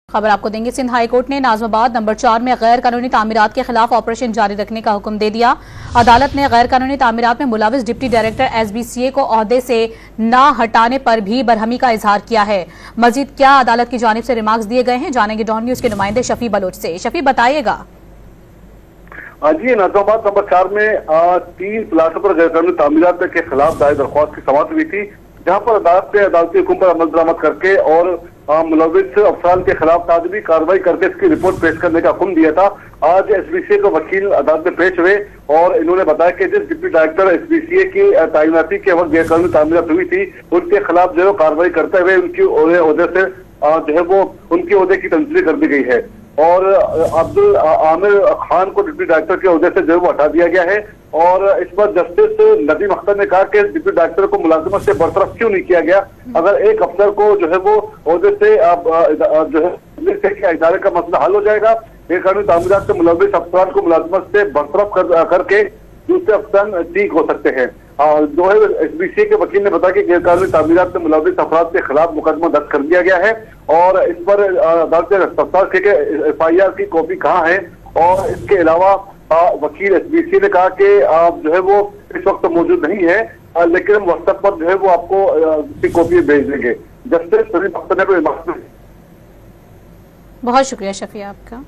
खबर आपको देंगे। सिंध हाई कोर्ट ने नाजमाबाद नंबर 4 में गैर कानूनी तामीरात के खिलाफ ऑपरेशन जारी रखने का हुक्म दे दिया। अदालत ने गैर कानूनी तामीरात में मुलविस डिप्टी डायरेक्टर SBCA को ओहदे से न हटाने पर भी बरहमी का इजहार किया है। मजीद क्या अदालत की जानिब से रिमार्क्स दिए गए हैं, जानेंगे डॉन न्यूज के नुमाइंदे शफी बलोच से। शफी, बताइएगा। जी, नाजमाबाद नंबर 4 में 3 प्लाटों पर गैर कानूनी तामीरात के खिलाफ दायर दरख्वास्त की समाअत हुई थी, जहां पर अदालत ने अदालती हुक्म पर अमल दरामद करके और मुलविस अफसरान के खिलाफ ताजबी कार्रवाई करके इसकी रिपोर्ट पेश करने का हुक्म दिया था। आज SBCA के वकील अदालत में पेश हुए और इन्होंने बताया कि जिस डिप्टी डायरेक्टर SBCA की तैनाती के वक्त गैर कानूनी तामीरात हुई थी, उनके खिलाफ जो है कार्रवाई करते हुए उनकी ओहदे से जो है वो उनके ओहदे की तंजील कर दी गई है और अब्दुल आमिर खान को डिप्टी डायरेक्टर के ओहदे से जो है वो हटा दिया गया है। और इस पर जस्टिस नदीम अख्तर ने कहा कि डिप्टी डायरेक्टर को मुलाजिमत से बरतरफ क्यों नहीं किया गया। अगर एक अफसर को जो है वो ओहदे से जो है इदारे का मसला हल हो जाएगा, गैर कानूनी तामीरात से मुलविस अफसरान को मुलाजिमत से बरतरफ करके दूसरे अफसर ठीक हो सकते हैं। जो है SBCA के वकील ने बताया कि गैर कानूनी तामीरात से मुलविस अफराद के खिलाफ मुकदमा दर्ज कर दिया गया है और इस पर अदालत ने तफ्ताश की FIR की कॉपी कहाँ है। और इसके अलावा वकील SBCA ने कहा कि जो है वो इस वक्त मौजूद नहीं है, लेकिन हम व्हाट्सएप पर जो है वो आपको उसकी कॉपी भेज देंगे। जस्टिस नदीम अख्तर ने बहुत शुक्रिया शफी आपका।